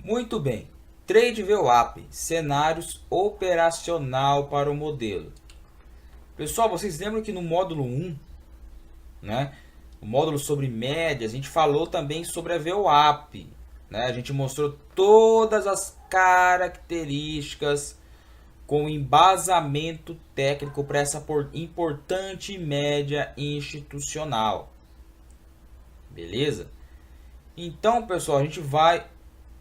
Muito bem. Trade VWAP, cenários operacional para o modelo. Pessoal, vocês lembram que no módulo 1, né, o módulo sobre média, a gente falou também sobre a VWAP, né? A gente mostrou todas as características com embasamento técnico para essa importante média institucional. Beleza? Então, pessoal, a gente vai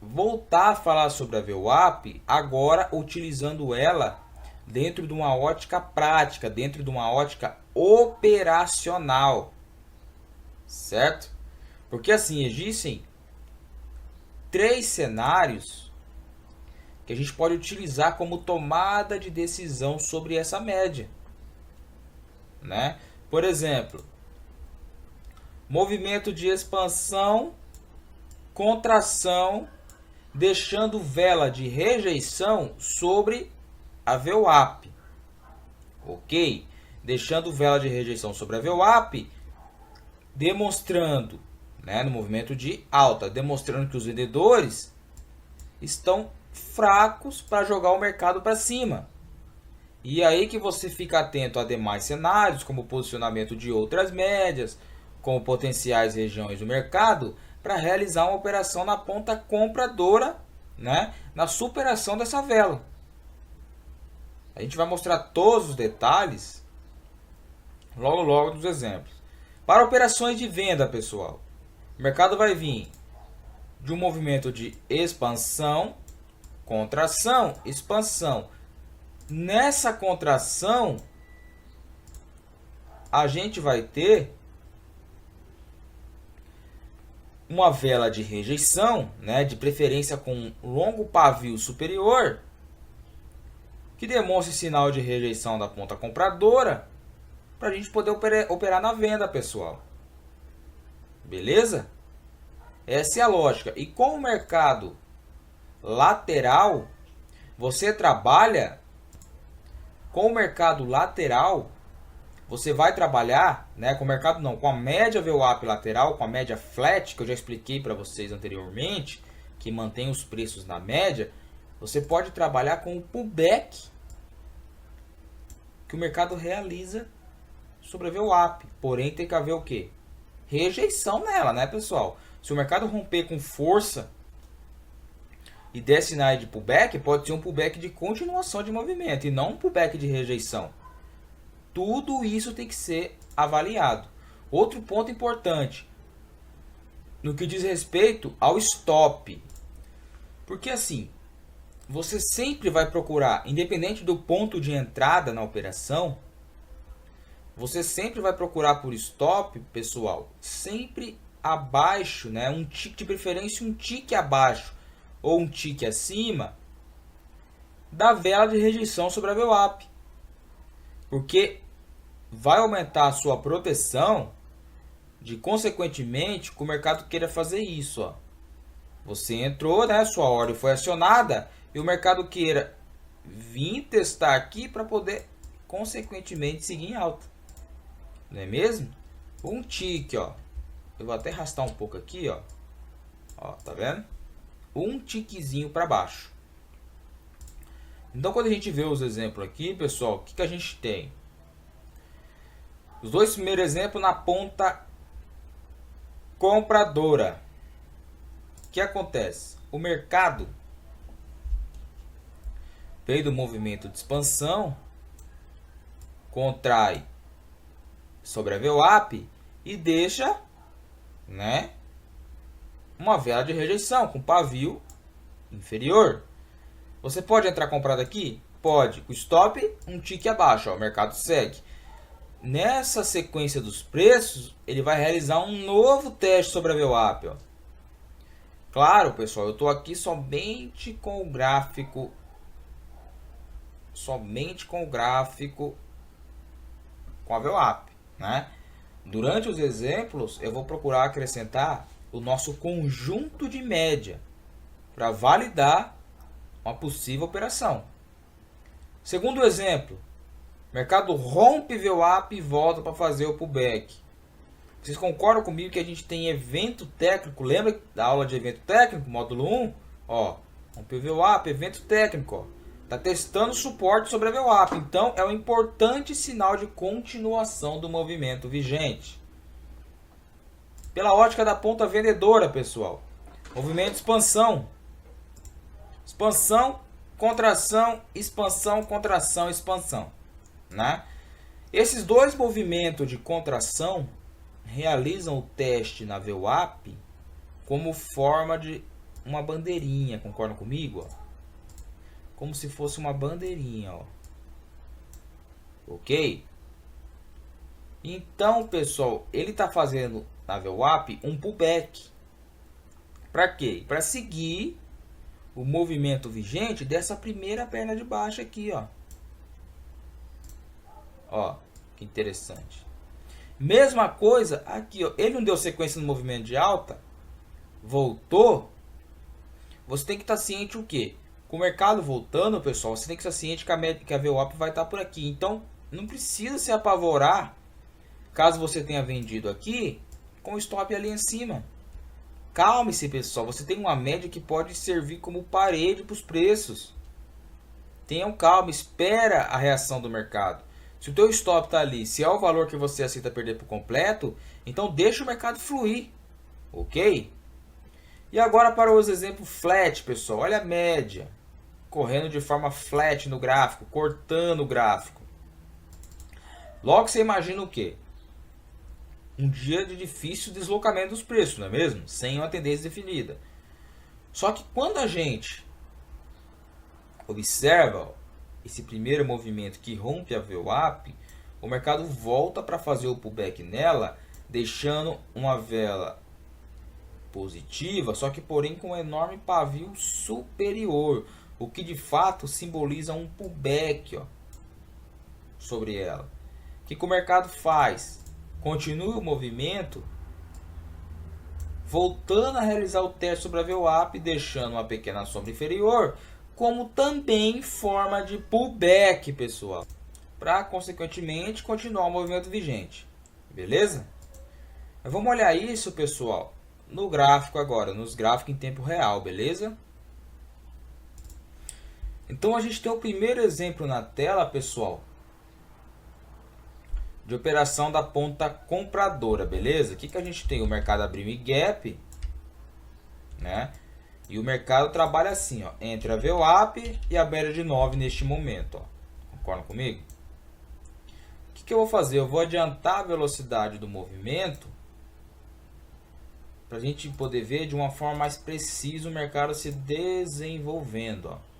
voltar a falar sobre a VWAP, agora utilizando ela dentro de uma ótica prática, dentro de uma ótica operacional, certo? Porque assim, existem 3 cenários que a gente pode utilizar como tomada de decisão sobre essa média, né? Por exemplo, movimento de expansão, contração, deixando vela de rejeição sobre a VWAP, ok? Deixando vela de rejeição sobre a VWAP, demonstrando, né, no movimento de alta, demonstrando que os vendedores estão fracos para jogar o mercado para cima. E aí que você fica atento a demais cenários, como o posicionamento de outras médias, como potenciais regiões do mercado, para realizar uma operação na ponta compradora, né, na superação dessa vela. A gente vai mostrar todos os detalhes logo nos exemplos. Para operações de venda, pessoal, o mercado vai vir de um movimento de expansão, contração, expansão. Nessa contração, a gente vai ter uma vela de rejeição, né, de preferência com longo pavio superior, que demonstre sinal de rejeição da ponta compradora, para a gente poder operar na venda, pessoal. Beleza? Essa é a lógica. E com o mercado lateral, você trabalha com o mercado lateral, você vai trabalhar, né, com o mercado não, com a média VWAP lateral, com a média flat, que eu já expliquei para vocês anteriormente, que mantém os preços na média. Você pode trabalhar com o pullback que o mercado realiza sobre a VWAP. Porém, tem que haver o quê? Rejeição nela, né, pessoal? Se o mercado romper com força e der sinais de pullback, pode ser um pullback de continuação de movimento e não um pullback de rejeição. Tudo isso tem que ser avaliado. Outro ponto importante, no que diz respeito ao stop. Porque assim, você sempre vai procurar, independente do ponto de entrada na operação, você sempre vai procurar por stop, pessoal, sempre abaixo, né? Um tique, de preferência um tique abaixo ou um tique acima da vela de rejeição sobre a VWAP. Porque vai aumentar a sua proteção de, consequentemente, que o mercado queira fazer isso. Ó. Você entrou, né? Sua ordem foi acionada e o mercado queira vir testar aqui para poder, consequentemente, seguir em alta. Não é mesmo? Um tique, ó. Eu vou até arrastar um pouco aqui, ó. Ó, tá vendo? Um tiquezinho para baixo. Então, quando a gente vê os exemplos aqui, pessoal, o que a gente tem? Os dois primeiros exemplos na ponta compradora. O que acontece? O mercado veio do movimento de expansão, contrai sobre a VWAP e deixa, né, uma vela de rejeição com pavio inferior. Você pode entrar comprado aqui? Pode. O stop, um tique abaixo. Ó, o mercado segue. Nessa sequência dos preços, ele vai realizar um novo teste sobre a VWAP. Ó. Claro, pessoal, eu estou aqui somente com o gráfico. Somente com o gráfico com a VWAP. Né? Durante os exemplos, eu vou procurar acrescentar o nosso conjunto de média para validar uma possível operação. Segundo exemplo, o mercado rompe VWAP e volta para fazer o pullback. Vocês concordam comigo que a gente tem evento técnico? Lembra da aula de evento técnico, módulo 1? Ó, rompeu o VWAP, evento técnico, ó. Tá testando suporte sobre a VWAP. Então, é um importante sinal de continuação do movimento vigente. Pela ótica da ponta vendedora, pessoal. Movimento de expansão. Expansão, contração, expansão, contração, expansão. Né? Esses dois movimentos de contração realizam o teste na VWAP como forma de uma bandeirinha. Concordam comigo? Ó? Como se fosse uma bandeirinha. Ó. Ok? Então, pessoal, ele está fazendo na VWAP um pullback. Para quê? Para seguir o movimento vigente dessa primeira perna de baixo aqui, ó. Ó, que interessante. Mesma coisa aqui, ó. Ele não deu sequência no movimento de alta, voltou. Você tem que estar ciente o quê? Com o mercado voltando, pessoal, você tem que estar ciente que a VWAP vai estar por aqui. Então, não precisa se apavorar caso você tenha vendido aqui com o stop ali em cima. Calme-se, pessoal. Você tem uma média que pode servir como parede para os preços. Tenham calma, espera a reação do mercado. Se o teu stop está ali, se é o valor que você aceita perder por completo, então deixa o mercado fluir, ok? E agora para os exemplos flat, pessoal. Olha a média, correndo de forma flat no gráfico, cortando o gráfico. Logo você imagina o quê? Um dia de difícil deslocamento dos preços, não é mesmo? Sem uma tendência definida. Só que quando a gente observa esse primeiro movimento que rompe a VWAP, o mercado volta para fazer o pullback nela, deixando uma vela positiva, só que porém com um enorme pavio superior, o que de fato simboliza um pullback, ó, sobre ela. O que o mercado faz? Continua o movimento, voltando a realizar o teste sobre a VWAP, deixando uma pequena sombra inferior, como também forma de pullback, pessoal, para consequentemente continuar o movimento vigente, beleza? Mas vamos olhar isso, pessoal, no gráfico agora, nos gráficos em tempo real, beleza? Então a gente tem o primeiro exemplo na tela, pessoal, de operação da ponta compradora, beleza? O que a gente tem? O mercado abriu em gap, né? E o mercado trabalha assim, ó, entre a VWAP e a média de 9 neste momento, ó. Concordam comigo? O que eu vou fazer? Eu vou adiantar a velocidade do movimento para a gente poder ver de uma forma mais precisa o mercado se desenvolvendo, ó.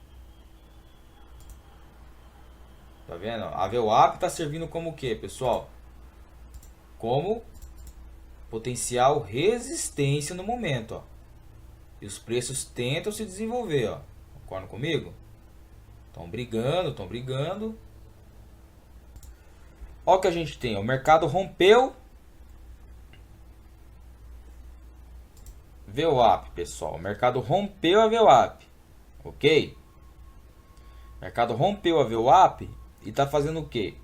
Tá vendo? A VWAP está servindo como o que, pessoal? Como potencial resistência no momento, ó. E os preços tentam se desenvolver, ó. Concordam comigo? Estão brigando, estão brigando. Olha o que a gente tem. O mercado rompeu VWAP, pessoal. O mercado rompeu a VWAP. Ok? O mercado rompeu a VWAP e está fazendo o quê?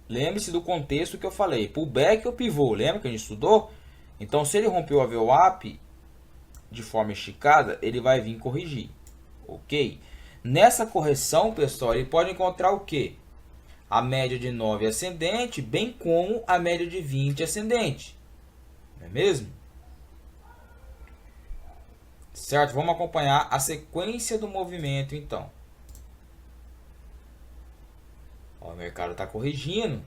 Lembre-se do contexto que eu falei. Pullback ou pivô. Lembra que a gente estudou? Então, se ele rompeu a VWAP de forma esticada, ele vai vir corrigir. Ok? Nessa correção, pessoal, ele pode encontrar o quê? A média de 9 ascendente, bem como a média de 20 ascendente. Não é mesmo? Certo? Vamos acompanhar a sequência do movimento, então. Ó, o mercado está corrigindo.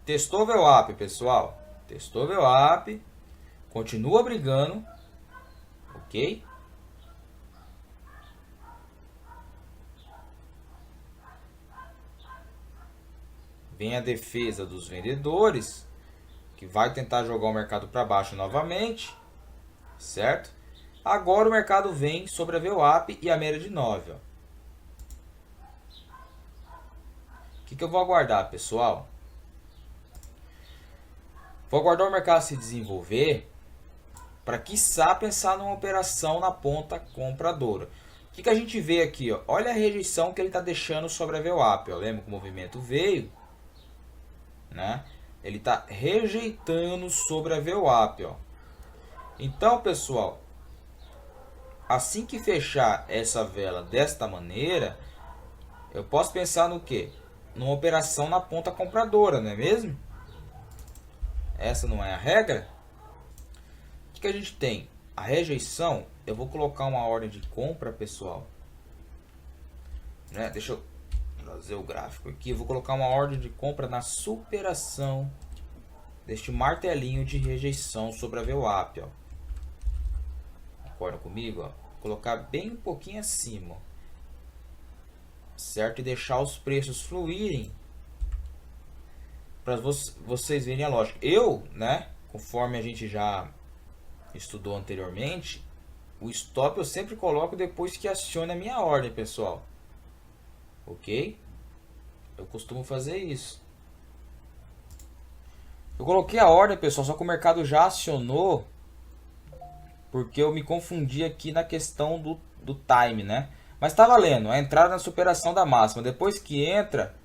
Testou o VWAP, pessoal. Testou o VWAP. Continua brigando. Ok? Vem a defesa dos vendedores, que vai tentar jogar o mercado para baixo novamente. Certo? Agora o mercado vem sobre a VWAP e a média de 9. Ó. O que eu vou aguardar, pessoal? Vou aguardar o mercado se desenvolver para, quiçá, pensar numa operação na ponta compradora. O que a gente vê aqui? Ó? Olha a rejeição que ele está deixando sobre a VWAP. Ó. Lembra que o movimento veio? Né? Ele está rejeitando sobre a VWAP. Ó. Então, pessoal, assim que fechar essa vela desta maneira, eu posso pensar no quê? Numa operação na ponta compradora, não é mesmo? Essa não é a regra? O que a gente tem? A rejeição, eu vou colocar uma ordem de compra, pessoal. Né? Deixa eu trazer o gráfico aqui. Eu vou colocar uma ordem de compra na superação deste martelinho de rejeição sobre a VWAP. Ó. Concorda comigo? Ó? Vou colocar bem um pouquinho acima. Ó. Certo? E deixar os preços fluírem para vocês verem a lógica. Eu, né? Conforme a gente já estudou anteriormente, o stop eu sempre coloco depois que acione a minha ordem, pessoal. Ok? Eu costumo fazer isso. Eu coloquei a ordem, pessoal, só que o mercado já acionou, porque eu me confundi aqui na questão do time, né? Mas tá valendo, a entrada na superação da máxima. Depois que entra,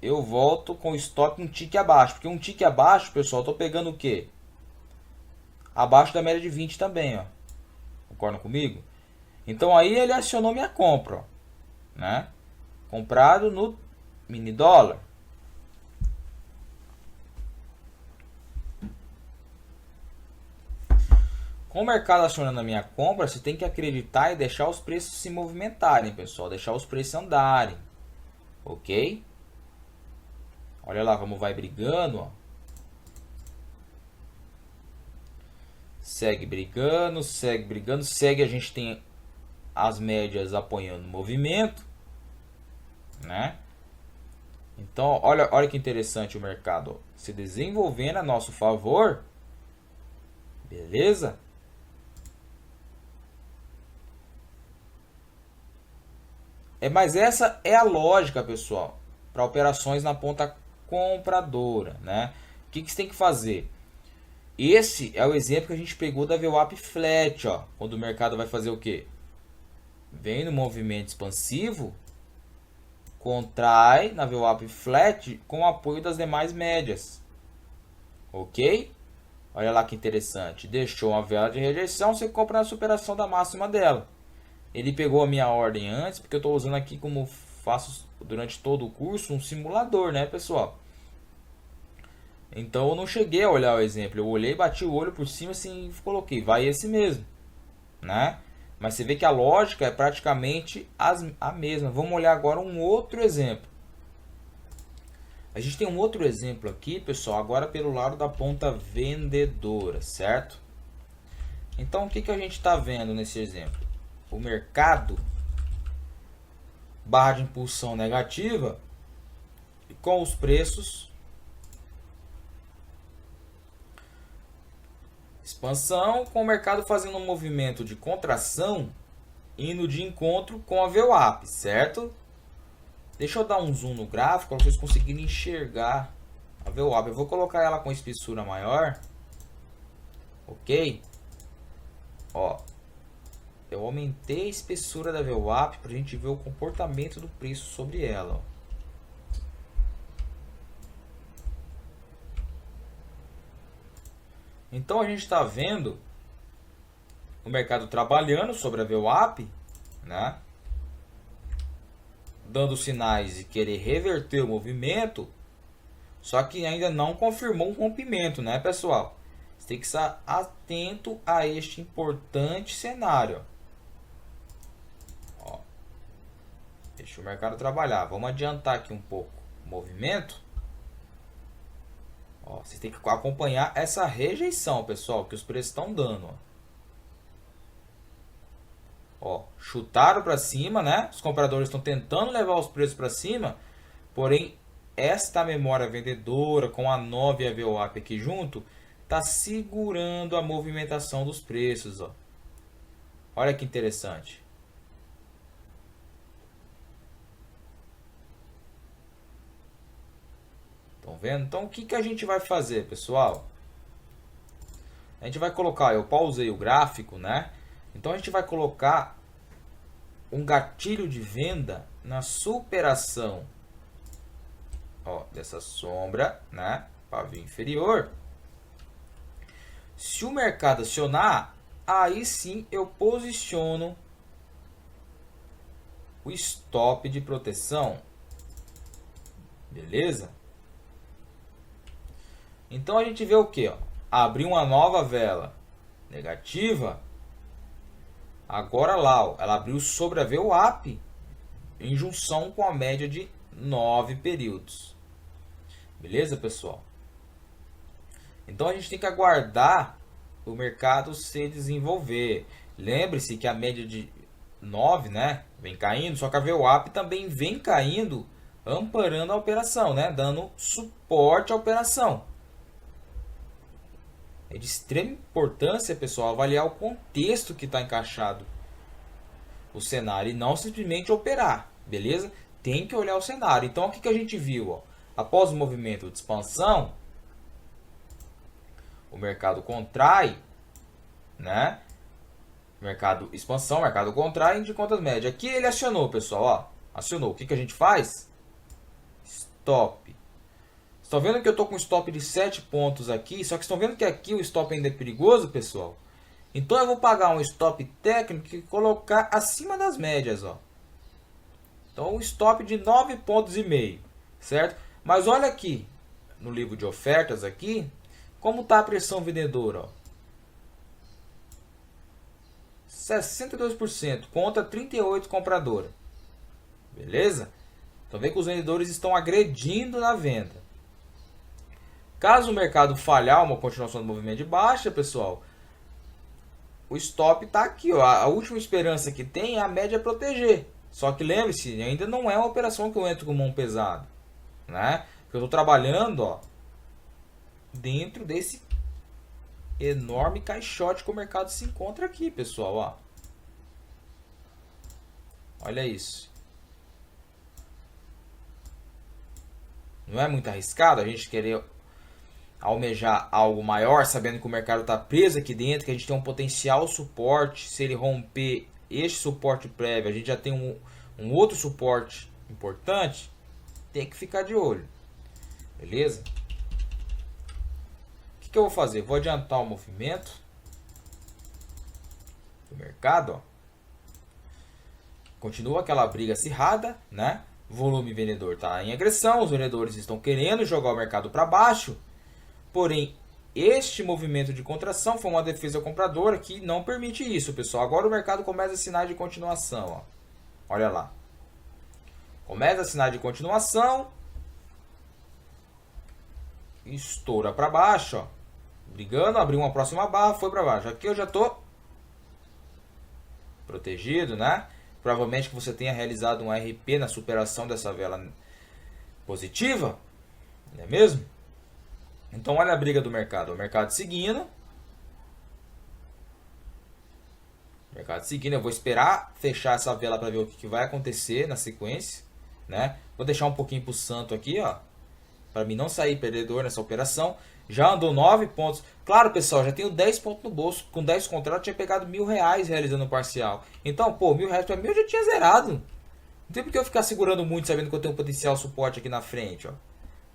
eu volto com o stop um tique abaixo. Porque um tique abaixo, pessoal, eu tô pegando o quê? Abaixo da média de 20 também, ó. Concordam comigo? Então aí ele acionou minha compra, ó, né? Comprado no mini dólar. Com o mercado acionando a minha compra, você tem que acreditar e deixar os preços se movimentarem, pessoal. Deixar os preços andarem. Ok? Olha lá como vai brigando, ó. Segue brigando, segue brigando. Segue, a gente tem as médias apoiando o movimento, né? Então, olha que interessante o mercado, ó, se desenvolvendo a nosso favor. Beleza? Mas essa é a lógica, pessoal, para operações na ponta compradora, né? O que você tem que fazer? Esse é o exemplo que a gente pegou da VWAP Flat, ó, quando o mercado vai fazer o quê? Vem no movimento expansivo, contrai na VWAP Flat com o apoio das demais médias. Ok? Olha lá que interessante. Deixou uma vela de rejeição, você compra na superação da máxima dela. Ele pegou a minha ordem antes, porque eu estou usando aqui, como faço durante todo o curso, um simulador, né, pessoal? Então eu não cheguei a olhar o exemplo. Eu olhei, bati o olho por cima assim, e coloquei, vai esse mesmo, né? Mas você vê que a lógica é praticamente a mesma. Vamos olhar agora um outro exemplo. A gente tem um outro exemplo aqui, pessoal, agora pelo lado da ponta vendedora, certo? Então o que a gente está vendo nesse exemplo? O mercado, barra de impulsão negativa, com os preços, expansão, com o mercado fazendo um movimento de contração, indo de encontro com a VWAP, certo? Deixa eu dar um zoom no gráfico para vocês conseguirem enxergar a VWAP. Eu vou colocar ela com espessura maior, ok? Ó, eu aumentei a espessura da VWAP para a gente ver o comportamento do preço sobre ela. Ó. Então a gente está vendo o mercado trabalhando sobre a VWAP, né? Dando sinais de querer reverter o movimento, só que ainda não confirmou um rompimento, né, pessoal? Você tem que estar atento a este importante cenário. Ó, deixa o mercado trabalhar. Vamos adiantar aqui um pouco o movimento. Ó, vocês têm que acompanhar essa rejeição, pessoal, que os preços estão dando. Ó, chutaram para cima, né? Os compradores estão tentando levar os preços para cima, porém esta memória vendedora com a 9 e a VWAP aqui junto está segurando a movimentação dos preços. Ó. Olha que interessante. Estão vendo? Então o que a gente vai fazer, pessoal? A gente vai colocar, eu pausei o gráfico, né? Então a gente vai colocar um gatilho de venda na superação, ó, dessa sombra, né? Pavio inferior. Se o mercado acionar, aí sim eu posiciono o stop de proteção. Beleza? Então a gente vê o que? Abriu uma nova vela negativa. Agora lá, ó, ela abriu sobre a VWAP em junção com a média de 9 períodos. Beleza, pessoal? Então a gente tem que aguardar o mercado se desenvolver. Lembre-se que a média de 9, né, vem caindo, só que a VWAP também vem caindo, amparando a operação, né, dando suporte à operação. É de extrema importância, pessoal, avaliar o contexto que está encaixado o cenário e não simplesmente operar, beleza? Tem que olhar o cenário. Então, o que a gente viu? Ó? Após o movimento de expansão, o mercado contrai, né? Mercado expansão, mercado contrai de contas médias. Aqui ele acionou, pessoal, ó. Acionou. O que a gente faz? Stop. Estão vendo que eu estou com um stop de 7 pontos aqui? Só que estão vendo que aqui o stop ainda é perigoso, pessoal? Então eu vou pagar um stop técnico e colocar acima das médias, ó. Então um stop de 9,5 pontos, certo? Mas olha aqui, no livro de ofertas aqui, como está a pressão vendedora, ó. 62% contra 38% compradora. Beleza? Então vê que os vendedores estão agredindo na venda. Caso o mercado falhar uma continuação do movimento de baixa, pessoal, o stop está aqui, ó. A última esperança que tem é a média proteger. Só que lembre-se, ainda não é uma operação que eu entro com mão pesada, né? Porque eu estou trabalhando, ó, dentro desse enorme caixote que o mercado se encontra aqui, pessoal, ó. Olha isso. Não é muito arriscado a gente querer almejar algo maior, sabendo que o mercado está preso aqui dentro, que a gente tem um potencial suporte. Se ele romper este suporte prévio, a gente já tem um outro suporte importante. Tem que ficar de olho. Beleza? O que eu vou fazer? Vou adiantar o movimento do mercado, ó. Continua aquela briga acirrada, né? Volume vendedor está em agressão, os vendedores estão querendo jogar o mercado para baixo. Porém, este movimento de contração foi uma defesa compradora que não permite isso, pessoal. Agora o mercado começa a sinais de continuação, ó. Olha lá. Começa a sinais de continuação. Estoura para baixo, ó. Brigando, abriu uma próxima barra, foi para baixo. Aqui eu já estou protegido, né? Provavelmente que você tenha realizado um RP na superação dessa vela positiva, não é mesmo? Então olha a briga do mercado. O mercado seguindo. Mercado seguindo. Eu vou esperar fechar essa vela para ver o que vai acontecer na sequência, né? Vou deixar um pouquinho para o santo aqui, ó, para mim não sair perdedor nessa operação. Já andou 9 pontos. Claro, pessoal, já tenho 10 pontos no bolso. Com 10 contratos, tinha pegado R$1.000 realizando o parcial. Então, pô, R$1.000 para mim eu já tinha zerado. Não tem porque eu ficar segurando muito, sabendo que eu tenho um potencial suporte aqui na frente, ó.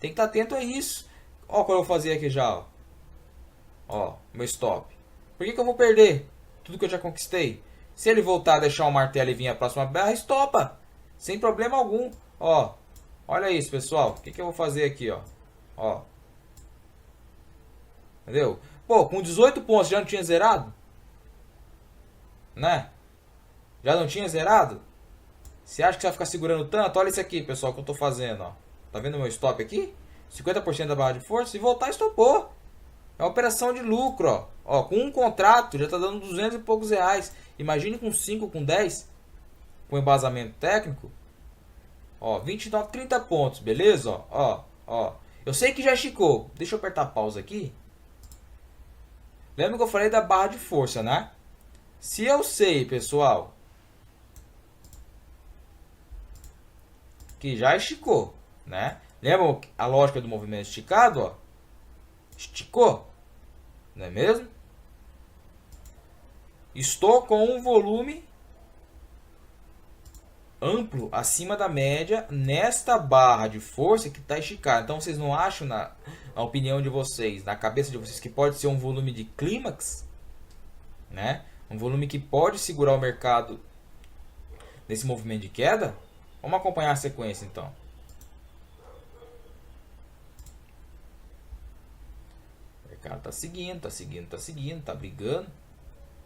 Tem que estar atento a isso. Ó, qual eu vou fazer aqui já, ó. Ó, meu stop. Por que eu vou perder tudo que eu já conquistei? Se ele voltar a deixar o martelo e vir a próxima barra, estopa. Sem problema algum. Ó, olha isso, pessoal. O que eu vou fazer aqui, ó. Ó. Entendeu? Pô, com 18 pontos já não tinha zerado? Né? Já não tinha zerado? Você acha que você vai ficar segurando tanto? Olha isso aqui, pessoal, que eu tô fazendo, ó. Tá vendo o meu stop aqui? 50% da barra de força. Se voltar, estopou. É uma operação de lucro, ó. Ó, com um contrato já tá dando 200 e poucos reais. Imagine com 5, com 10. Com embasamento técnico. Ó, 29, 30 pontos, beleza? Ó, ó, ó. Eu sei que já esticou. Deixa eu apertar pausa aqui. Lembra que eu falei da barra de força, né? Se eu sei, pessoal, que já esticou, né? Lembra a lógica do movimento esticado, ó? Esticou, não é mesmo? Estou com um volume amplo acima da média nesta barra de força que está esticada. Então vocês não acham, na opinião de vocês, na cabeça de vocês, que pode ser um volume de clímax, né? Um volume que pode segurar o mercado nesse movimento de queda? Vamos acompanhar a sequência então. O mercado está seguindo, está brigando,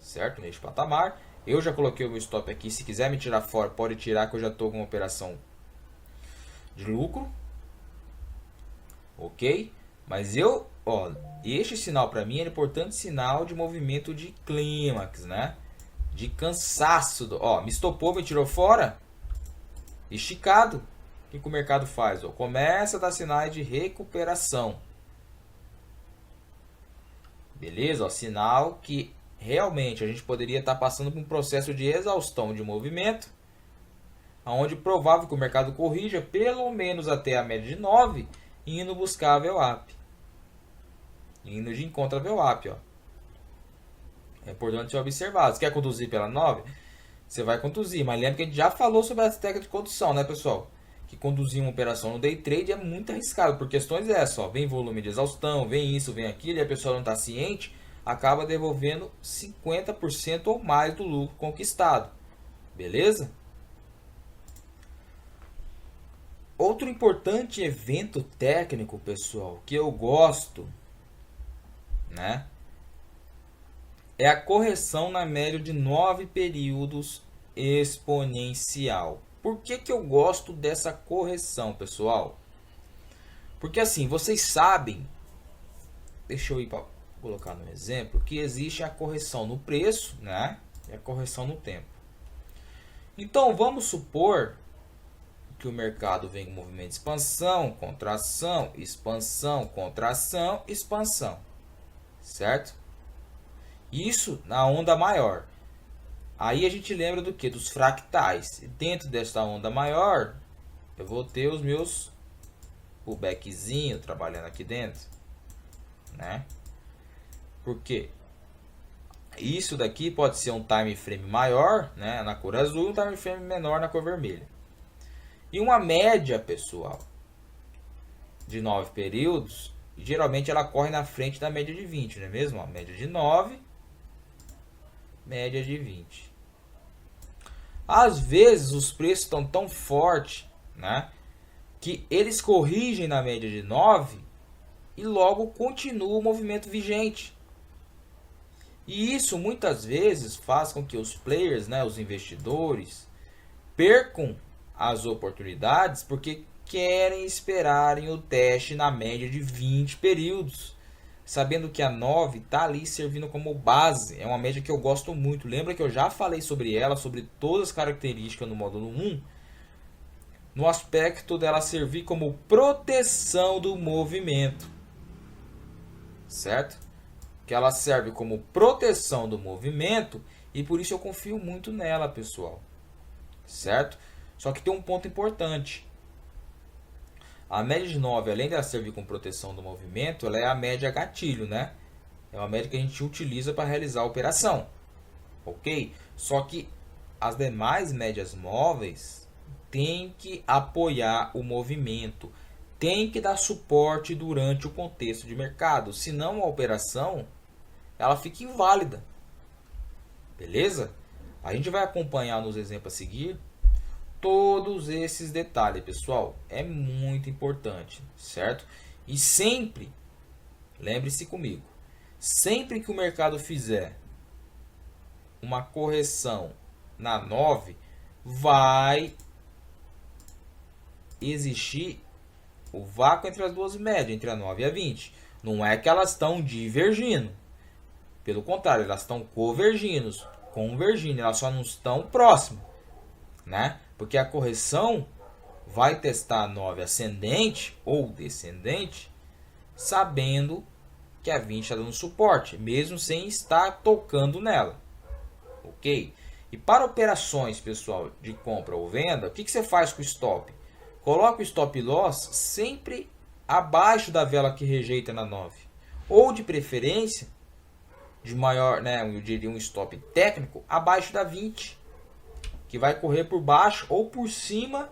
certo? Neste patamar. Eu já coloquei o meu stop aqui. Se quiser me tirar fora, pode tirar, que eu já estou com uma operação de lucro. Ok? Mas este sinal para mim é um importante sinal de movimento de clímax, né? De cansaço. Me estopou, me tirou fora. Esticado. O que o mercado faz? Começa a dar sinais de recuperação. Beleza? Sinal que realmente a gente poderia estar passando por um processo de exaustão de movimento, onde é provável que o mercado corrija pelo menos até a média de 9, indo buscar a VWAP. Indo de encontro a VWAP. É importante ser observado. Você quer conduzir pela 9? Você vai conduzir. Mas lembre que a gente já falou sobre as técnicas de condução, né, pessoal? Que conduzir uma operação no day trade é muito arriscado. Por questões vem volume de exaustão, vem isso, vem aquilo, e a pessoa não está ciente, acaba devolvendo 50% ou mais do lucro conquistado. Beleza? Outro importante evento técnico, pessoal, que eu gosto, né, é a correção na média de 9 períodos exponencial. Por que eu gosto dessa correção, pessoal? Porque assim, vocês sabem, deixa eu ir para colocar no exemplo, que existe a correção no preço, né, e a correção no tempo. Então vamos supor que o mercado vem com movimento de expansão, contração, expansão, contração, expansão, certo? Isso na onda maior. Aí a gente lembra do que? Dos fractais. E dentro desta onda maior, eu vou ter os meus pullbackzinho trabalhando aqui dentro, né? Porque isso daqui pode ser um time frame maior, né, na cor azul, e um time frame menor na cor vermelha. E uma média, pessoal, de 9 períodos, geralmente ela corre na frente da média de 20, não é mesmo? A média de 9, média de 20. Às vezes os preços estão tão fortes, né, que eles corrigem na média de 9 e logo continua o movimento vigente. E isso muitas vezes faz com que os players, né, os investidores, percam as oportunidades porque querem esperarem o teste na média de 20 períodos, sabendo que a 9 está ali servindo como base. É uma média que eu gosto muito. Lembra que eu já falei sobre ela, sobre todas as características no módulo 1, no aspecto dela servir como proteção do movimento, certo? Que ela serve como proteção do movimento e por isso eu confio muito nela, pessoal, certo? Só que tem um ponto importante. A média de 9, além de ela servir como proteção do movimento, ela é a média gatilho, né? É uma média que a gente utiliza para realizar a operação, ok? Só que as demais médias móveis têm que apoiar o movimento, tem que dar suporte durante o contexto de mercado, senão a operação ela fica inválida. Beleza? A gente vai acompanhar nos exemplos a seguir todos esses detalhes, pessoal. É muito importante, certo? E sempre, lembre-se comigo, sempre que o mercado fizer uma correção na 9, vai existir o vácuo entre as duas médias, entre a 9 e a 20. Não é que elas estão divergindo. Pelo contrário, elas estão convergindo, elas só não estão próximas, né? Porque a correção vai testar a 9 ascendente ou descendente, sabendo que a 20 está dando suporte, mesmo sem estar tocando nela, ok? E para operações, pessoal, de compra ou venda, o que você faz com o stop? Coloca o stop loss sempre abaixo da vela que rejeita na 9, ou de preferência de maior, né, eu diria um stop técnico abaixo da 20. que vai correr por baixo ou por cima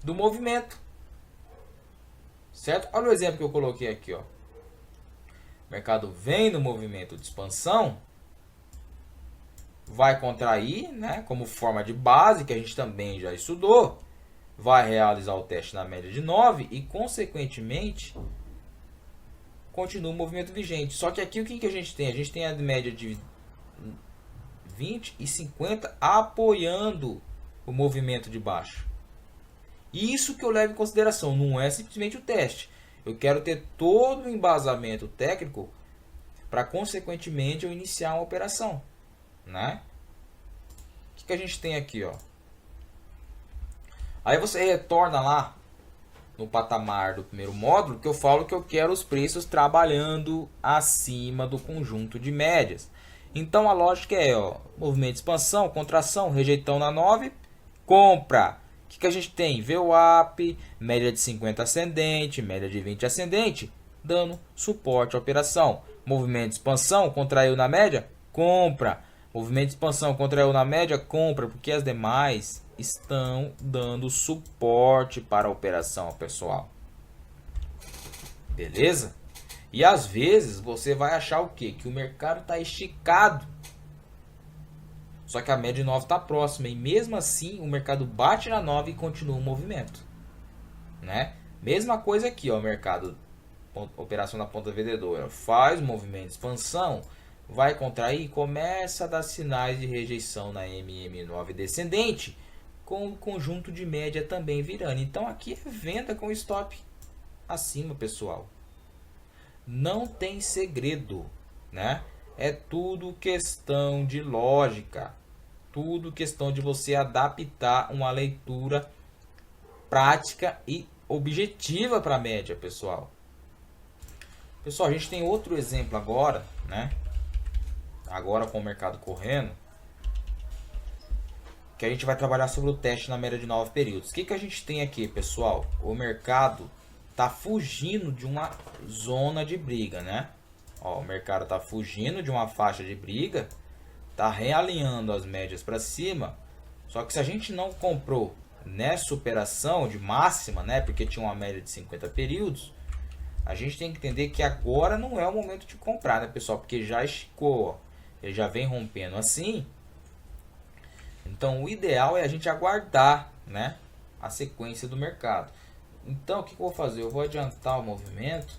do movimento. Certo? Olha o exemplo que eu coloquei aqui, ó. O mercado vem no movimento de expansão, vai contrair, né, como forma de base, que a gente também já estudou, vai realizar o teste na média de 9 e, consequentemente, continua o movimento vigente. Só que aqui o que a gente tem? A gente tem a média de 20 e 50 apoiando o movimento de baixo. Isso que eu levo em consideração, não é simplesmente o teste. Eu quero ter todo o embasamento técnico para, consequentemente, eu iniciar uma operação, né? O que a gente tem aqui, ó? Aí você retorna lá no patamar do primeiro módulo, que eu falo que eu quero os preços trabalhando acima do conjunto de médias. Então a lógica é, ó, movimento de expansão, contração, rejeitão na 9, compra. O que a gente tem? VWAP, média de 50 ascendente, média de 20 ascendente, dando suporte à operação. Movimento de expansão, contraiu na média, compra. Movimento de expansão, contraiu na média, compra, porque as demais estão dando suporte para a operação, pessoal. Beleza? E às vezes você vai achar o quê? Que o mercado está esticado. Só que a média de 9 está próxima. E mesmo assim o mercado bate na 9 e continua o movimento. Né? Mesma coisa aqui, ó, o mercado, operação na ponta vendedora, faz o movimento de expansão, vai contrair, começa a dar sinais de rejeição na MM9 descendente, com o conjunto de média também virando. Então aqui é venda com stop acima, pessoal. Não tem segredo, né? É tudo questão de lógica, tudo questão de você adaptar uma leitura prática e objetiva para a média, pessoal. Pessoal, a gente tem outro exemplo agora, né? Agora com o mercado correndo, que a gente vai trabalhar sobre o teste na média de 9 períodos. O que a gente tem aqui, pessoal? O mercado está fugindo de uma zona de briga, né? Ó, o mercado está fugindo de uma faixa de briga, está realinhando as médias para cima. Só que se a gente não comprou nessa operação de máxima, né? Porque tinha uma média de 50 períodos, a gente tem que entender que agora não é o momento de comprar, né, pessoal? Porque já esticou, ó, ele já vem rompendo assim. Então o ideal é a gente aguardar, né, a sequência do mercado. Então o que eu vou fazer? Eu vou adiantar o movimento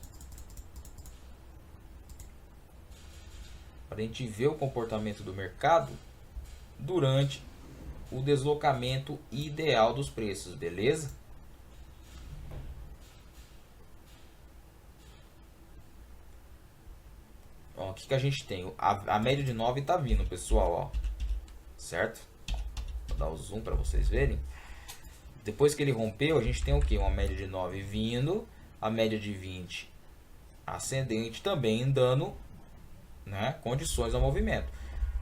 para a gente ver o comportamento do mercado durante o deslocamento ideal dos preços, beleza? Ó, o que a gente tem? A média de 9 está vindo, pessoal, ó, certo? Vou dar o zoom para vocês verem. Depois que ele rompeu, a gente tem o que? Uma média de 9 vindo, a média de 20 ascendente também dando, né, condições ao movimento.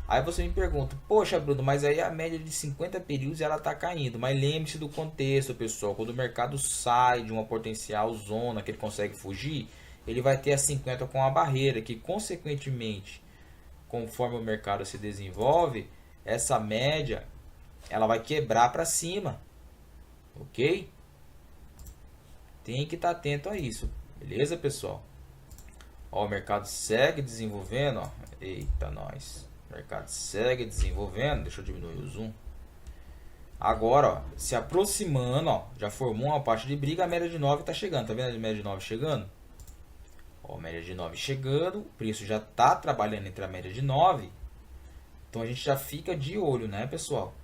Aí você me pergunta, poxa Bruno, mas aí a média de 50 períodos ela está caindo. Mas lembre-se do contexto, pessoal. Quando o mercado sai de uma potencial zona que ele consegue fugir, ele vai ter a 50 com a barreira, que consequentemente, conforme o mercado se desenvolve, essa média ela vai quebrar para cima. Ok? Tem que estar atento a isso. Beleza, pessoal? Ó, o mercado segue desenvolvendo. Ó. Eita, nós. O mercado segue desenvolvendo. Deixa eu diminuir o zoom. Agora, ó, se aproximando, ó, já formou uma parte de briga. A média de 9 está chegando. Tá vendo a média de 9 chegando? Ó, a média de 9 chegando. O preço já está trabalhando entre a média de 9. Então a gente já fica de olho, né, pessoal?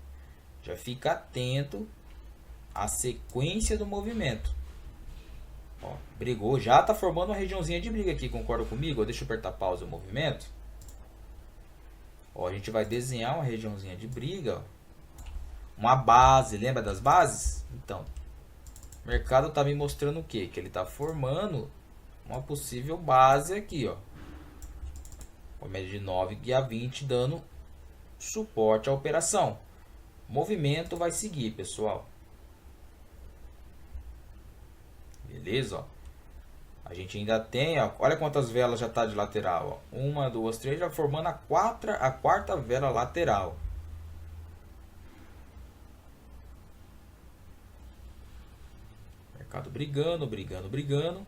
Já fica atento à sequência do movimento. Ó, brigou, já está formando uma regiãozinha de briga aqui, concorda comigo? Deixa eu apertar pausa o movimento. Ó, a gente vai desenhar uma regiãozinha de briga, ó. Uma base, lembra das bases? Então, o mercado está me mostrando o quê? Que ele está formando uma possível base aqui, ó. Com a média de 9 e a 20 dando suporte à operação. O movimento vai seguir, pessoal. Beleza, ó. A gente ainda tem, ó, olha quantas velas já está de lateral, ó. 1, 2, 3, já formando a quarta vela lateral. Mercado brigando, brigando, brigando,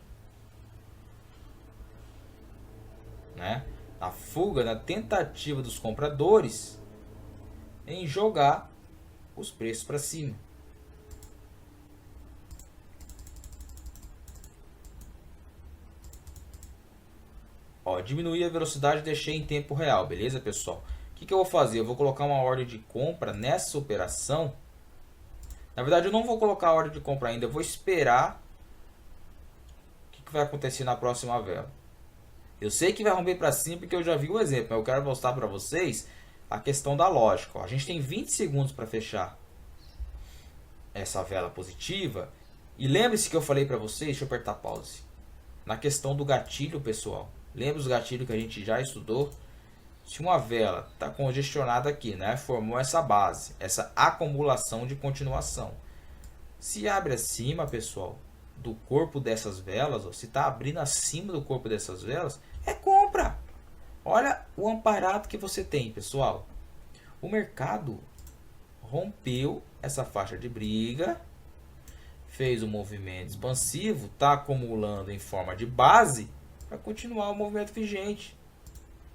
né? A fuga, na tentativa dos compradores em jogar os preços para cima. Ó, diminuir a velocidade e deixei em tempo real, beleza, pessoal? O que eu vou fazer? Eu vou colocar uma ordem de compra nessa operação. Na verdade, eu não vou colocar a ordem de compra ainda. Eu vou esperar o que vai acontecer na próxima vela. Eu sei que vai romper para cima porque eu já vi o exemplo, mas eu quero mostrar para vocês a questão da lógica. Ó, a gente tem 20 segundos para fechar essa vela positiva. E lembre-se que eu falei para vocês, deixa eu apertar pause, na questão do gatilho, pessoal. Lembra os gatilhos que a gente já estudou? Se uma vela está congestionada aqui, né, formou essa base, essa acumulação de continuação. Se abre acima, pessoal, do corpo dessas velas, ó, se está abrindo acima do corpo dessas velas, é compra. Olha o amparado que você tem, pessoal. O mercado rompeu essa faixa de briga, fez um movimento expansivo, está acumulando em forma de base para continuar o movimento vigente.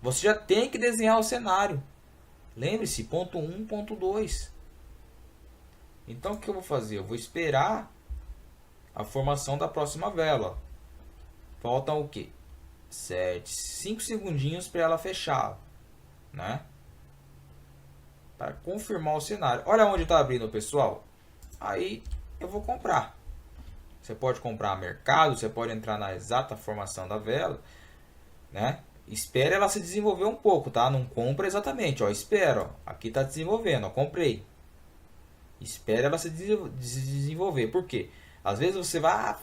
Você já tem que desenhar o cenário. Lembre-se, ponto 1, ponto 2. Então o que eu vou fazer? Eu vou esperar a formação da próxima vela. Faltam o quê? 5 segundinhos para ela fechar, né? Para confirmar o cenário. Olha onde está abrindo, pessoal. Aí eu vou comprar. Você pode comprar a mercado, você pode entrar na exata formação da vela, né? Espere ela se desenvolver um pouco, tá? Não compra exatamente, ó. Espera, ó. Aqui está desenvolvendo, ó. Comprei. Espere ela se desenvolver. Por quê? Às vezes você vai,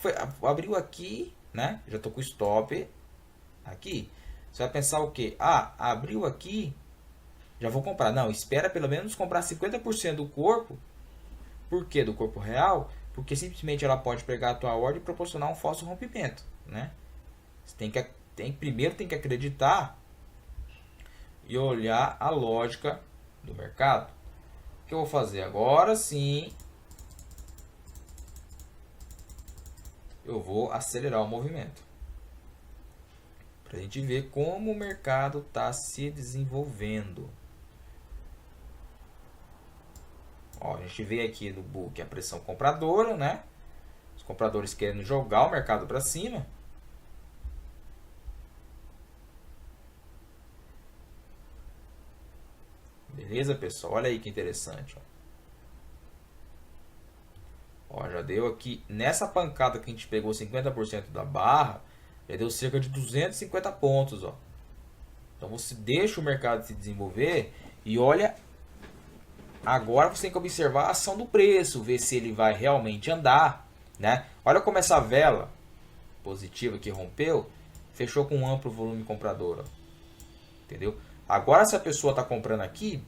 abriu aqui, né? Já tô com o stop aqui. Você vai pensar o quê? Ah, abriu aqui, já vou comprar. Não, espera pelo menos comprar 50% do corpo. Por quê? Do corpo real? Porque simplesmente ela pode pegar a tua ordem e proporcionar um falso rompimento, né? Você primeiro tem que acreditar e olhar a lógica do mercado. O que eu vou fazer? Agora sim, eu vou acelerar o movimento para a gente ver como o mercado está se desenvolvendo. Ó, a gente vê aqui no book a pressão compradora, né? Os compradores querendo jogar o mercado para cima. Beleza, pessoal? Olha aí que interessante. Ó, já deu aqui, nessa pancada que a gente pegou 50% da barra, já deu cerca de 250 pontos. Ó. Então você deixa o mercado se desenvolver e olha, agora você tem que observar a ação do preço, ver se ele vai realmente andar, né? Olha como essa vela positiva que rompeu, fechou com um amplo volume comprador. Ó. Entendeu? Agora, se a pessoa está comprando aqui,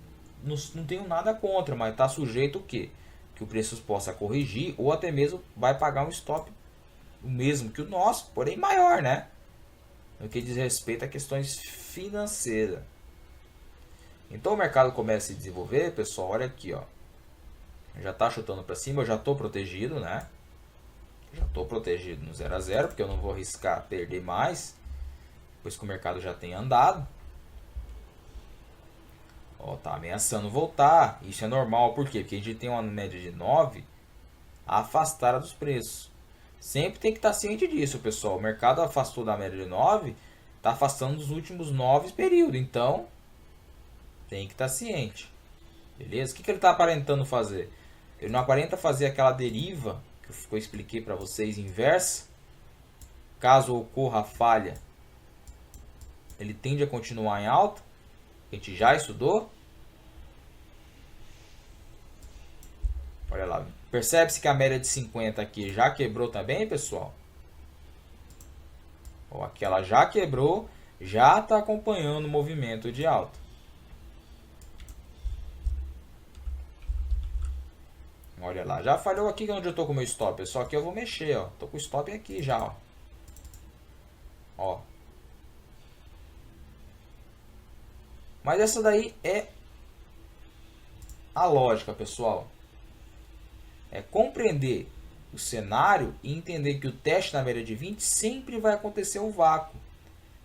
não tenho nada contra, mas está sujeito o quê? Que o preço possa corrigir ou até mesmo vai pagar um stop o mesmo que o nosso, porém maior, né? No que diz respeito a questões financeiras. Então o mercado começa a se desenvolver, pessoal, olha aqui, ó. Já está chutando para cima, eu já estou protegido, né? Já estou protegido no 0 a 0, porque eu não vou arriscar perder mais, depois que o mercado já tem andado. Ó, tá ameaçando voltar. Isso é normal, por quê? Porque a gente tem uma média de 9 afastada dos preços. Sempre tem que estar ciente disso, pessoal. O mercado afastou da média de 9, está afastando dos últimos 9 períodos. Então, tem que estar ciente. Beleza? O que ele está aparentando fazer? Ele não aparenta fazer aquela deriva que eu expliquei para vocês inversa. Caso ocorra a falha, ele tende a continuar em alta. A gente já estudou. Olha lá. Percebe-se que a média de 50 aqui já quebrou também, pessoal? Ó, aqui ela já quebrou, já está acompanhando o movimento de alta. Olha lá, já falhou aqui onde eu estou com o meu stop, pessoal. Aqui eu vou mexer, ó. Tô com o stop aqui já, ó. Ó. Mas essa daí é a lógica, pessoal. É compreender o cenário e entender que o teste na média de 20 sempre vai acontecer o vácuo.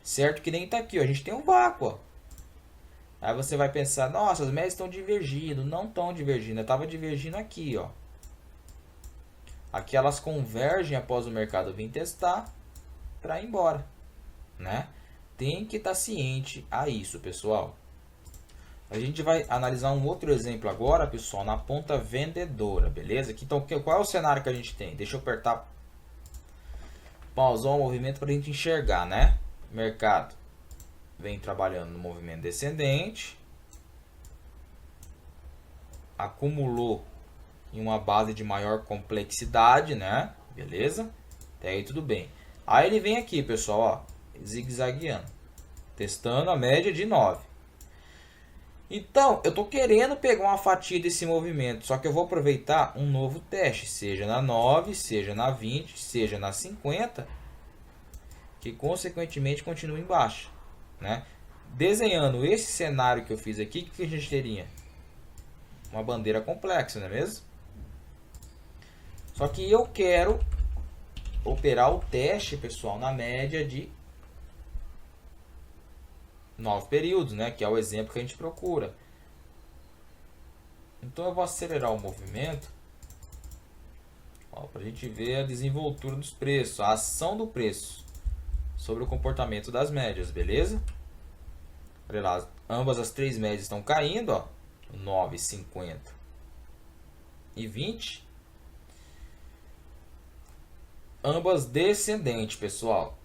Certo? Que nem está aqui, ó. A gente tem um vácuo, ó. Aí você vai pensar, nossa, as médias estão divergindo. Não estão divergindo, estava divergindo aqui, ó. Aqui elas convergem após o mercado vir testar para ir embora, né? Tem que estar ciente a isso, pessoal. A gente vai analisar um outro exemplo agora, pessoal, na ponta vendedora, beleza? Então, qual é o cenário que a gente tem? Deixa eu apertar, pausar o movimento para a gente enxergar, né? Mercado vem trabalhando no movimento descendente, acumulou em uma base de maior complexidade, né? Beleza? Até aí tudo bem. Aí ele vem aqui, pessoal, ó, zigue-zagueando, testando a média de 9. Então, eu estou querendo pegar uma fatia desse movimento, só que eu vou aproveitar um novo teste, seja na 9, seja na 20, seja na 50, que consequentemente continua em baixa, né? Desenhando esse cenário que eu fiz aqui, o que a gente teria? Uma bandeira complexa, não é mesmo? Só que eu quero operar o teste, pessoal, na média de 9 períodos, né? Que é o exemplo que a gente procura. Então eu vou acelerar o movimento para a gente ver a desenvoltura dos preços, a ação do preço sobre o comportamento das médias, beleza? Olha lá, ambas as três médias estão caindo, ó, 9, 50 e 20. Ambas descendentes, pessoal.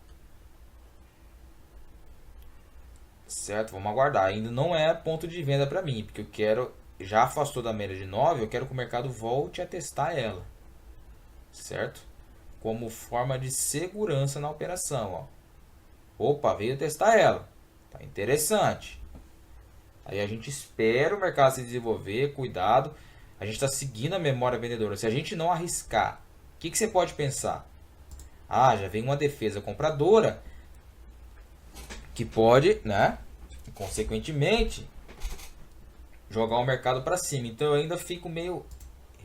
Certo? Vamos aguardar. Ainda não é ponto de venda para mim, porque eu quero, já afastou da média de 9, eu quero que o mercado volte a testar ela. Certo? Como forma de segurança na operação, ó. Opa, veio testar ela. Tá interessante. Aí a gente espera o mercado se desenvolver, cuidado. A gente está seguindo a memória vendedora. Se a gente não arriscar, o que você pode pensar? Ah, já vem uma defesa compradora que pode, né, consequentemente, jogar o mercado para cima. Então eu ainda fico meio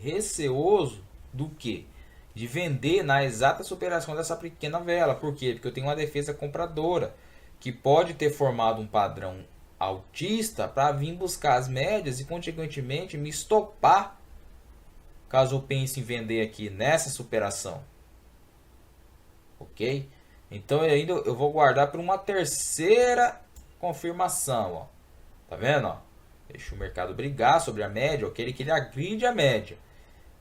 receoso do que? De vender na exata superação dessa pequena vela. Por quê? Porque eu tenho uma defesa compradora que pode ter formado um padrão altista para vir buscar as médias e consequentemente me estopar caso eu pense em vender aqui nessa superação. Ok? Então eu vou guardar para uma terceira confirmação, ó. Tá vendo, ó? Deixa o mercado brigar sobre a média, ok? Que ele agride a média.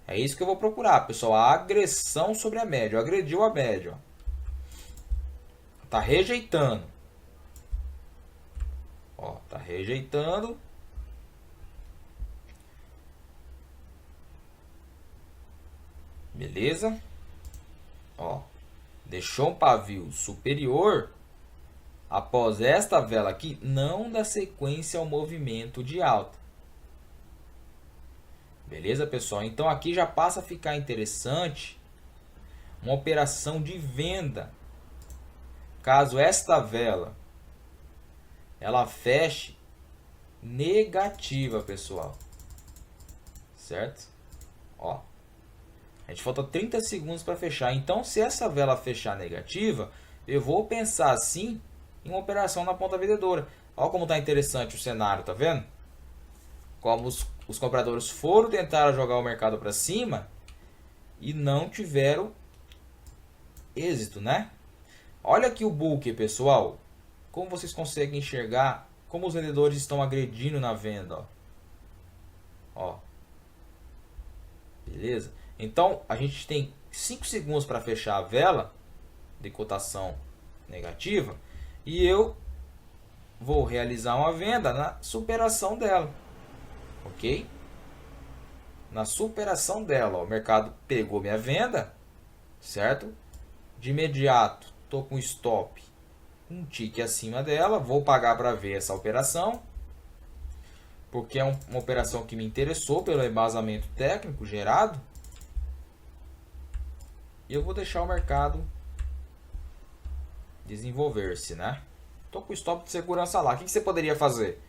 É isso que eu vou procurar, pessoal, a agressão sobre a média. Agrediu a média, ó. Tá rejeitando. Ó, tá rejeitando. Beleza? Ó, deixou um pavio superior. Após esta vela aqui, não dá sequência ao movimento de alta. Beleza, pessoal? Então aqui já passa a ficar interessante uma operação de venda. Caso esta vela ela feche negativa, pessoal. Certo? Ó. A gente falta 30 segundos para fechar. Então, se essa vela fechar negativa, eu vou pensar assim em uma operação na ponta vendedora. Olha como está interessante o cenário, tá vendo? Como os compradores foram tentar jogar o mercado para cima e não tiveram êxito, né? Olha aqui o book, pessoal. Como vocês conseguem enxergar como os vendedores estão agredindo na venda, ó. Ó. Beleza? Então, a gente tem 5 segundos para fechar a vela de cotação negativa e eu vou realizar uma venda na superação dela. Ok? Na superação dela, ó, o mercado pegou minha venda, certo? De imediato, estou com stop um tique acima dela, vou pagar para ver essa operação, porque é uma operação que me interessou pelo embasamento técnico gerado. E eu vou deixar o mercado desenvolver-se, né? Estou com o stop de segurança lá. O que você poderia fazer?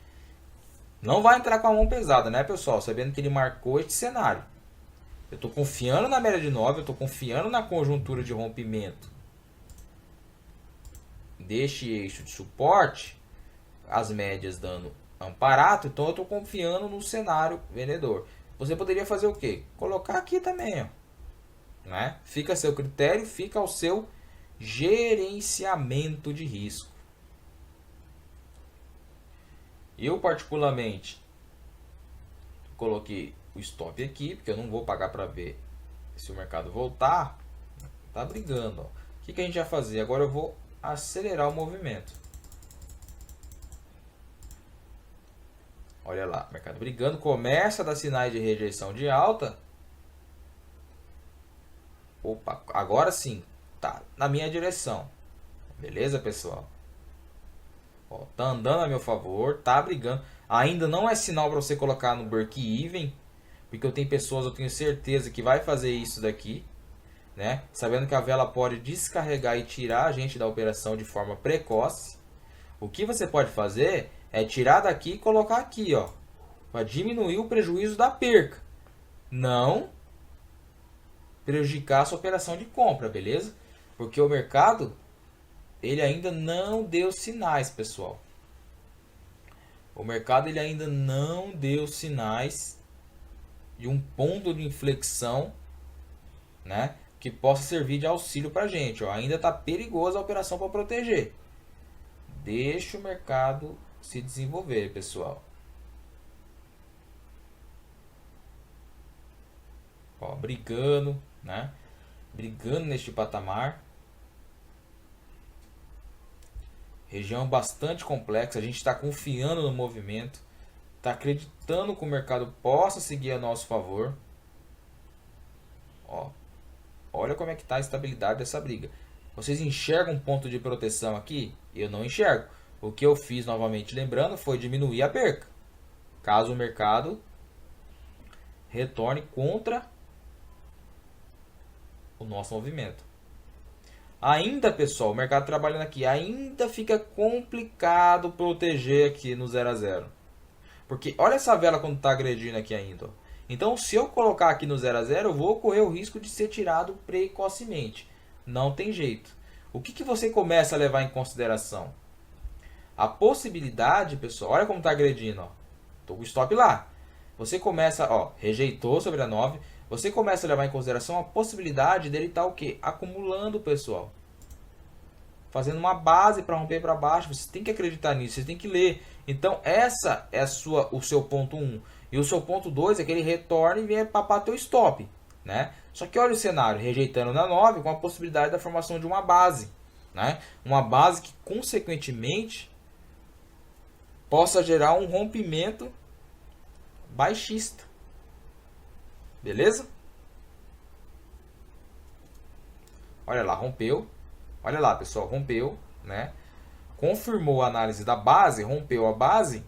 Não vai entrar com a mão pesada, né, pessoal? Sabendo que ele marcou este cenário. Eu estou confiando na média de 9, eu estou confiando na conjuntura de rompimento deste eixo de suporte, as médias dando amparato, então eu estou confiando no cenário vendedor. Você poderia fazer o quê? Colocar aqui também, ó, né? Fica a seu critério, fica ao seu gerenciamento de risco. Eu particularmente coloquei o stop aqui, porque eu não vou pagar para ver se o mercado voltar. Tá brigando, ó. O que a gente vai fazer? Agora eu vou acelerar o movimento. Olha lá, mercado brigando, começa a dar sinais de rejeição de alta. Opa, agora sim, tá na minha direção. Beleza, pessoal? Ó, tá andando a meu favor, tá brigando. Ainda não é sinal para você colocar no break-even, porque eu tenho pessoas, eu tenho certeza que vai fazer isso daqui, né? Sabendo que a vela pode descarregar e tirar a gente da operação de forma precoce. O que você pode fazer é tirar daqui e colocar aqui, ó, para diminuir o prejuízo da perca, não prejudicar a sua operação de compra, beleza? Porque o mercado, ele ainda não deu sinais, pessoal. O mercado, ele ainda não deu sinais de um ponto de inflexão, né, que possa servir de auxílio para a gente, ó. Ainda está perigosa a operação para proteger. Deixa o mercado se desenvolver, pessoal. Ó, brigando, né? Brigando neste patamar. Região bastante complexa. A gente está confiando no movimento. Está acreditando que o mercado possa seguir a nosso favor. Ó, olha como é que está a estabilidade dessa briga. Vocês enxergam um ponto de proteção aqui? Eu não enxergo. O que eu fiz, novamente lembrando, foi diminuir a perca. Caso o mercado retorne contra o nosso movimento. Ainda, pessoal, o mercado trabalhando aqui, ainda fica complicado proteger aqui no 0 a 0. Porque olha essa vela quando está agredindo aqui ainda. Ó. Então, se eu colocar aqui no 0 a 0, eu vou correr o risco de ser tirado precocemente. Não tem jeito. O que você começa a levar em consideração? A possibilidade, pessoal, olha como está agredindo. Estou com o stop lá. Você começa, ó, rejeitou sobre a 9. Você começa a levar em consideração a possibilidade dele estar o quê? Acumulando, pessoal. Fazendo uma base para romper para baixo. Você tem que acreditar nisso, você tem que ler. Então, essa é o seu ponto 1. E o seu ponto 2 é que ele retorne e venha papar teu stop, né? Só que olha o cenário, rejeitando na 9 com a possibilidade da formação de uma base, né? Uma base que, consequentemente, possa gerar um rompimento baixista. Beleza? Olha lá, rompeu. Olha lá, pessoal, rompeu, né? Confirmou a análise da base, rompeu a base.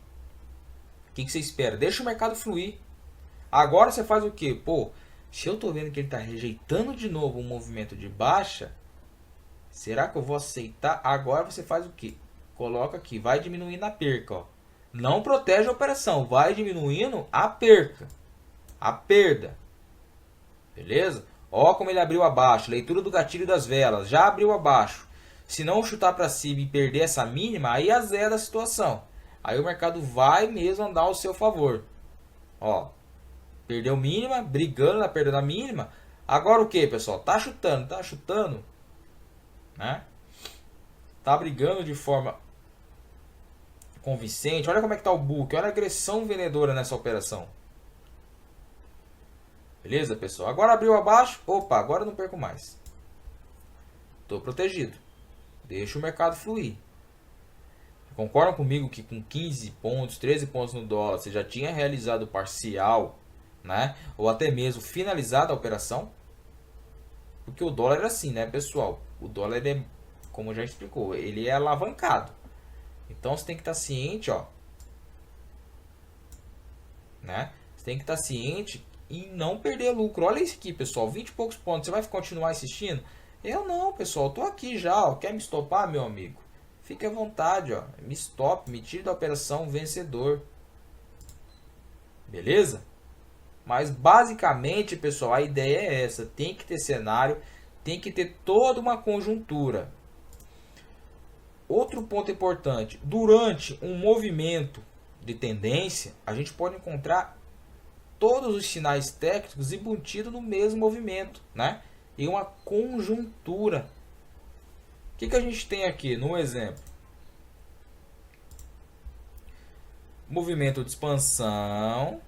O que você espera? Deixa o mercado fluir. Agora você faz o quê? Pô, se eu tô vendo que ele está rejeitando de novo um movimento de baixa, será que eu vou aceitar? Agora você faz o quê? Coloca aqui, vai diminuindo a perca, ó. Não protege a operação, vai diminuindo a perca, a perda. Beleza? Ó como ele abriu abaixo, leitura do gatilho das velas, já abriu abaixo. Se não chutar para cima e perder essa mínima, aí azeda a situação. Aí o mercado vai mesmo andar ao seu favor. Ó, perdeu mínima, brigando na perda da mínima. Agora o que, pessoal? Tá chutando, né? Tá brigando de forma convincente. Olha como é que tá o book, olha a agressão vendedora nessa operação. Beleza, pessoal? Agora abriu abaixo. Opa, agora eu não perco mais. Estou protegido. Deixa o mercado fluir. Concordam comigo que com 15 pontos, 13 pontos no dólar, você já tinha realizado parcial, né? Ou até mesmo finalizado a operação? Porque o dólar é assim, né, pessoal? O dólar é, como já explicou, ele é alavancado. Então você tem que estar ciente, ó, né? Você tem que estar ciente e não perder lucro. Olha isso aqui, pessoal, 20 e poucos pontos. Você vai continuar insistindo? Eu não, pessoal, tô aqui já, ó. Quer me estopar, meu amigo? Fique à vontade, ó. Me stop, me tire da operação vencedor. Beleza? Mas basicamente, pessoal, a ideia é essa. Tem que ter cenário, tem que ter toda uma conjuntura. Outro ponto importante, durante um movimento de tendência, a gente pode encontrar todos os sinais técnicos embutidos no mesmo movimento, né? Em uma conjuntura. O que a gente tem aqui no exemplo? Movimento de expansão,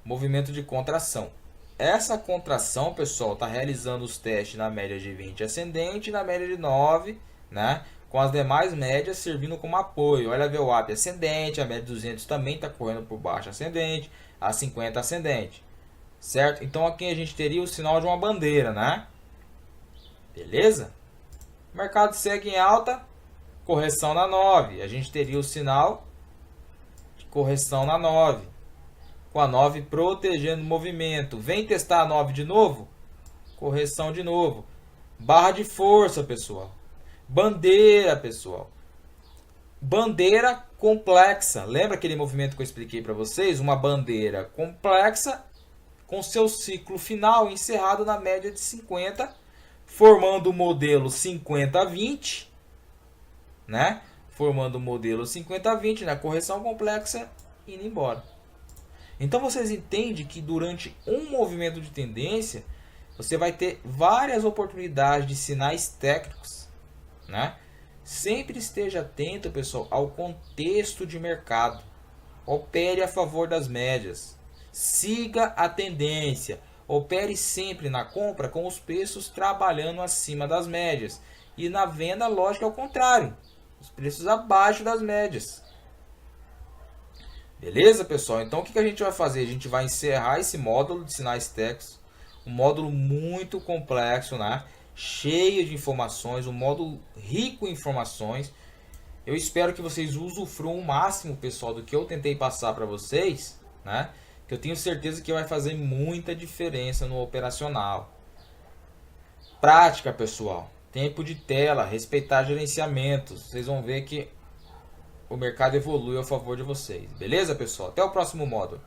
movimento de contração. Essa contração, pessoal, está realizando os testes na média de 20 ascendente e na média de 9, né? Com as demais médias servindo como apoio. Olha a VWAP ascendente, a média de 200 também está correndo por baixo ascendente, a 50 ascendente, certo? Então aqui a gente teria o sinal de uma bandeira, né? Beleza? O mercado segue em alta, correção na 9. A gente teria o sinal de correção na 9. Com a 9 protegendo o movimento. Vem testar a 9 de novo? Correção de novo. Barra de força, pessoal. Bandeira, pessoal. Bandeira complexa. Lembra aquele movimento que eu expliquei para vocês? Uma bandeira complexa com seu ciclo final encerrado na média de 50, formando o modelo 50-20, né? Formando o modelo 50-20 na correção complexa indo embora. Então vocês entendem que durante um movimento de tendência, você vai ter várias oportunidades de sinais técnicos, né? Sempre esteja atento, pessoal, ao contexto de mercado. Opere a favor das médias. Siga a tendência. Opere sempre na compra com os preços trabalhando acima das médias. E na venda, lógico, é o contrário. Os preços abaixo das médias. Beleza, pessoal? Então, o que a gente vai fazer? A gente vai encerrar esse módulo de sinais técnicos. Um módulo muito complexo, né? Cheio de informações, um módulo rico em informações. Eu espero que vocês usufruam o máximo, pessoal, do que eu tentei passar para vocês, né? Que eu tenho certeza que vai fazer muita diferença no operacional. Prática, pessoal. Tempo de tela, respeitar gerenciamentos. Vocês vão ver que o mercado evolui a favor de vocês. Beleza, pessoal? Até o próximo módulo.